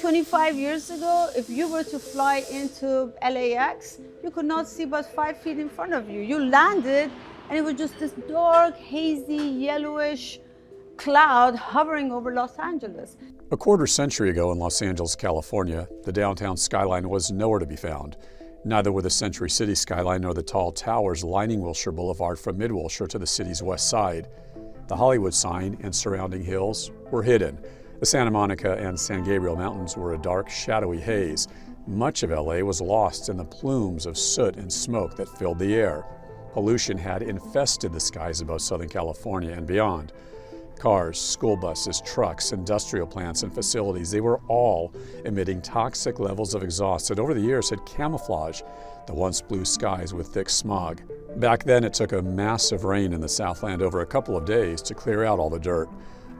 25 years ago, if you were to fly into LAX, you could not see but 5 feet in front of you. You landed and it was just this dark, hazy, yellowish cloud hovering over Los Angeles. A quarter century ago in Los Angeles, California, the downtown skyline was nowhere to be found. Neither were the Century City skyline nor the tall towers lining Wilshire Boulevard from mid-Wilshire to the city's west side. The Hollywood sign and surrounding hills were hidden. The Santa Monica and San Gabriel Mountains were a dark, shadowy haze. Much of LA was lost in the plumes of soot and smoke that filled the air. Pollution had infested the skies above Southern California and beyond. Cars, school buses, trucks, industrial plants, and facilities, they were all emitting toxic levels of exhaust that over the years had camouflaged the once blue skies with thick smog. Back then, it took a massive rain in the Southland over a couple of days to clear out all the dirt.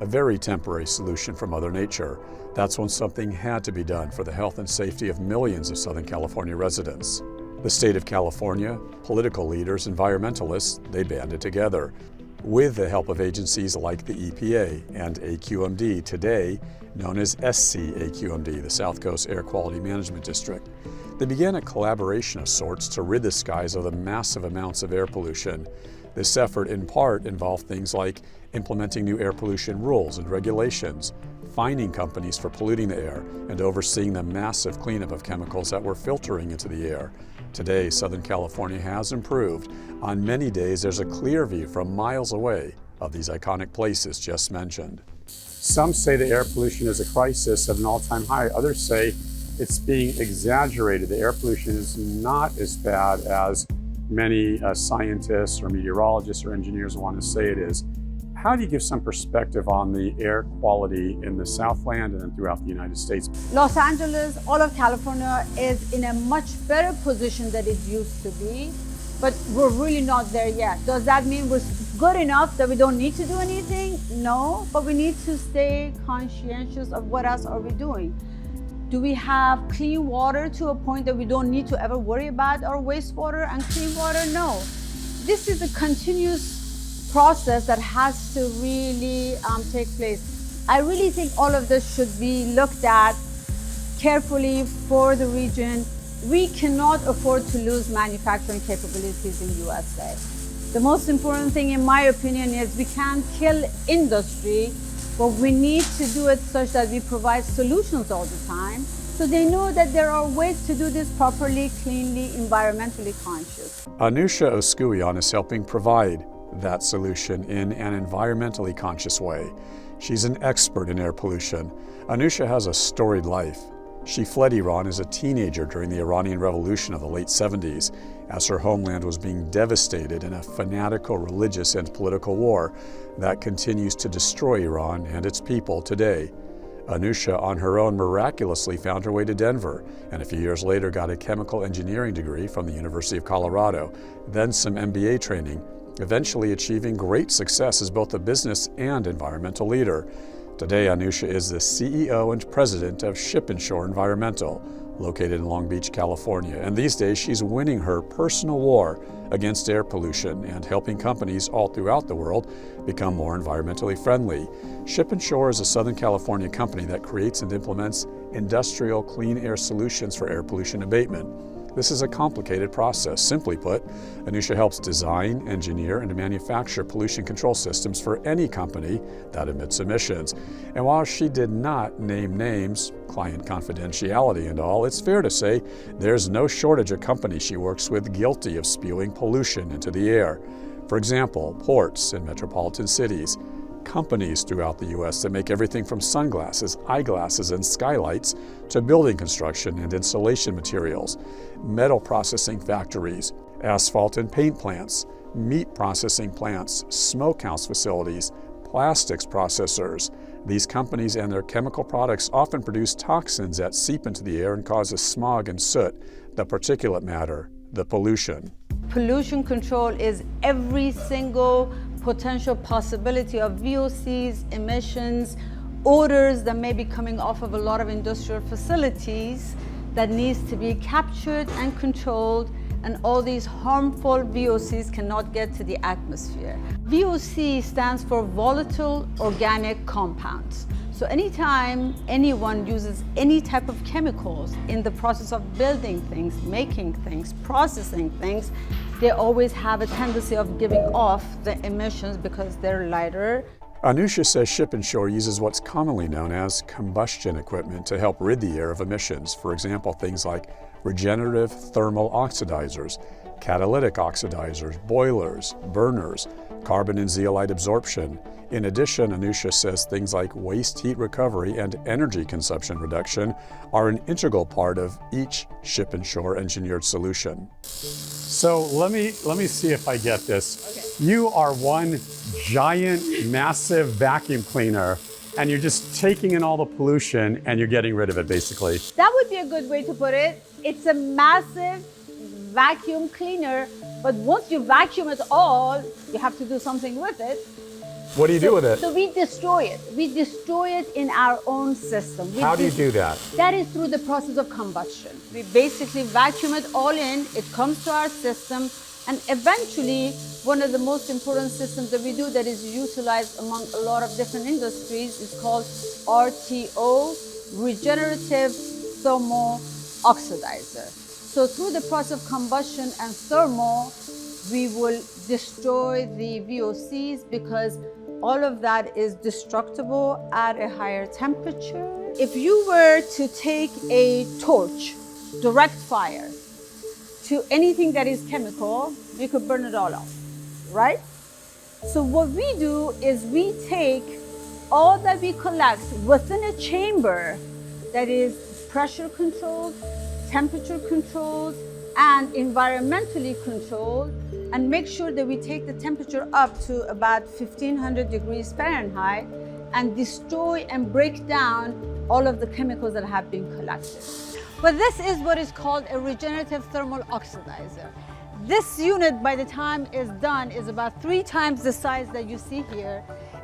A very temporary solution from Mother Nature. That's when something had to be done for the health and safety of millions of Southern California residents. The state of California, political leaders, environmentalists, they banded together. With the help of agencies like the EPA and AQMD, today known as SCAQMD, the South Coast Air Quality Management District. They began a collaboration of sorts to rid the skies of the massive amounts of air pollution. This effort in part involved things like implementing new air pollution rules and regulations, fining companies for polluting the air, and overseeing the massive cleanup of chemicals that were filtering into the air. Today, Southern California has improved. On many days, there's a clear view from miles away of these iconic places just mentioned. Some say the air pollution is a crisis at an all-time high. Others say it's being exaggerated. The air pollution is not as bad as many scientists or meteorologists or engineers want to say it is. How do you give some perspective on the air quality in the Southland and then throughout the United States? Los Angeles, all of California is in a much better position than it used to be, but we're really not there yet. Does that mean we're good enough that we don't need to do anything? No, but we need to stay conscientious of what else are we doing. Do we have clean water to a point that we don't need to ever worry about our wastewater and clean water? No. This is a continuous process that has to really take place. I really think all of this should be looked at carefully for the region. We cannot afford to lose manufacturing capabilities in USA. The most important thing, in my opinion, is we can't kill industry, but we need to do it such that we provide solutions all the time, so they know that there are ways to do this properly, cleanly, environmentally conscious. Anoosheh Oskouian is helping provide that solution in an environmentally conscious way. She's an expert in air pollution. Anoosheh has a storied life. She fled Iran as a teenager during the Iranian Revolution of the late 70s, as her homeland was being devastated in a fanatical religious and political war that continues to destroy Iran and its people today. Anoosheh, on her own, miraculously found her way to Denver, and a few years later got a chemical engineering degree from the University of Colorado, then some MBA training, eventually achieving great success as both a business and environmental leader. Today, Anoosheh is the CEO and president of Ship and Shore Environmental, located in Long Beach, California. And these days, she's winning her personal war against air pollution and helping companies all throughout the world become more environmentally friendly. Ship and Shore is a Southern California company that creates and implements industrial clean air solutions for air pollution abatement. This is a complicated process. Simply put, Anoosheh helps design, engineer, and manufacture pollution control systems for any company that emits emissions. And while she did not name names, client confidentiality and all, it's fair to say there's no shortage of companies she works with guilty of spewing pollution into the air. For example, ports in metropolitan cities, companies throughout the U.S. that make everything from sunglasses, eyeglasses, and skylights to building construction and insulation materials, metal processing factories, asphalt and paint plants, meat processing plants, smokehouse facilities, plastics processors. These companies and their chemical products often produce toxins that seep into the air and causes smog and soot, the particulate matter, the pollution. Pollution control is every single potential possibility of VOCs, emissions, odors that may be coming off of a lot of industrial facilities that needs to be captured and controlled, and all these harmful VOCs cannot get to the atmosphere. VOC stands for volatile organic compounds. So So anytime anyone uses any type of chemicals in the process of building things, making things, processing things, they always have a tendency of giving off the emissions because they're lighter. Anoosheh says Ship and Shore uses what's commonly known as combustion equipment to help rid the air of emissions. For example, things like regenerative thermal oxidizers, catalytic oxidizers, boilers, burners, carbon and zeolite absorption. In addition, Anoosheh says things like waste heat recovery and energy consumption reduction are an integral part of each Ship and Shore engineered solution. So let me see if I get this. Okay. You are one giant, massive vacuum cleaner, and you're just taking in all the pollution and you're getting rid of it, basically. That would be a good way to put it. It's a massive vacuum cleaner, but once you vacuum it all, you have to do something with it. What do you do with it? So we destroy it. We destroy it in our own system. How do you do that? That is through the process of combustion. We basically vacuum it all in, it comes to our system, and eventually one of the most important systems that we do that is utilized among a lot of different industries is called RTO, Regenerative Thermal Oxidizer. So through the process of combustion and thermal, we will destroy the VOCs because all of that is destructible at a higher temperature. If you were to take a torch, direct fire, to anything that is chemical, you could burn it all off, right? So what we do is we take all that we collect within a chamber that is pressure controlled, temperature controlled, and environmentally controlled, and make sure that we take the temperature up to about 1500 degrees Fahrenheit and destroy and break down all of the chemicals that have been collected. But this is what is called a regenerative thermal oxidizer. This unit, by the time it's done, is about 3 times the size that you see here.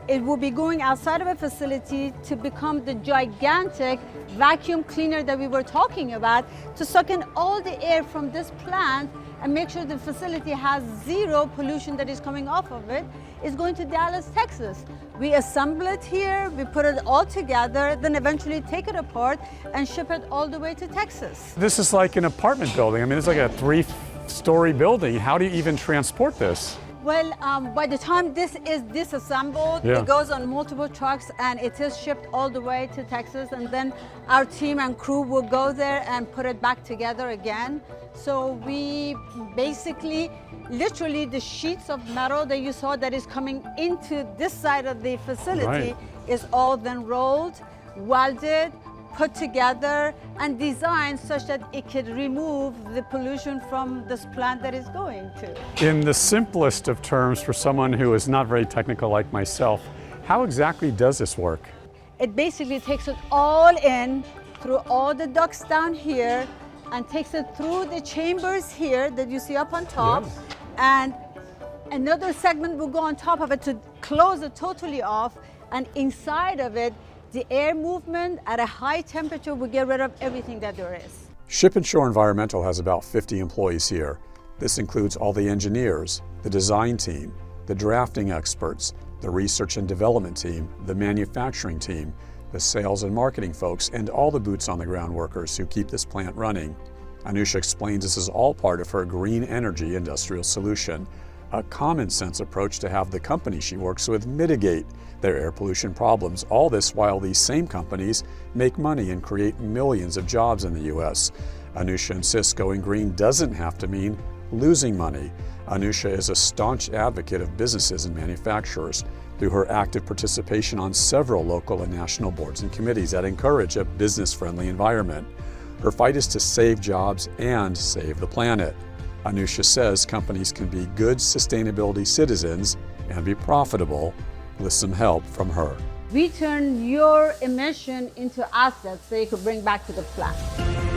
It will be going outside of a facility to become the gigantic vacuum cleaner that we were talking about, to suck in all the air from this plant and make sure the facility has zero pollution that is coming off of it. It's going to Dallas, Texas. We assemble it here, we put it all together, then eventually take it apart and ship it all the way to Texas. This is like an apartment building. I mean, it's like a 3-story building. How do you even transport this? Well, by the time this is disassembled, Yeah. it goes on multiple trucks and it is shipped all the way to Texas, and then our team and crew will go there and put it back together again. So we basically, literally the sheets of metal that you saw that is coming into this side of the facility is all then rolled, welded, put together and designed such that it could remove the pollution from this plant that is going to. In the simplest of terms, for someone who is not very technical like myself, how exactly does this work? It basically takes it all in through all the ducts down here and takes it through the chambers here that you see up on top. Yes. And another segment will go on top of it to close it totally off, and inside of it, the air movement at a high temperature will get rid of everything that there is. Ship and Shore Environmental has about 50 employees here. This includes all the engineers, the design team, the drafting experts, the research and development team, the manufacturing team, the sales and marketing folks, and all the boots on the ground workers who keep this plant running. Anoosheh explains this is all part of her green energy industrial solution, a common sense approach to have the company she works with mitigate their air pollution problems, all this while these same companies make money and create millions of jobs in the U.S. Anoosheh insists going green doesn't have to mean losing money. Anoosheh is a staunch advocate of businesses and manufacturers through her active participation on several local and national boards and committees that encourage a business-friendly environment. Her fight is to save jobs and save the planet. Anoosheh says companies can be good sustainability citizens and be profitable with some help from her. We turn your emission into assets that you could bring back to the plant.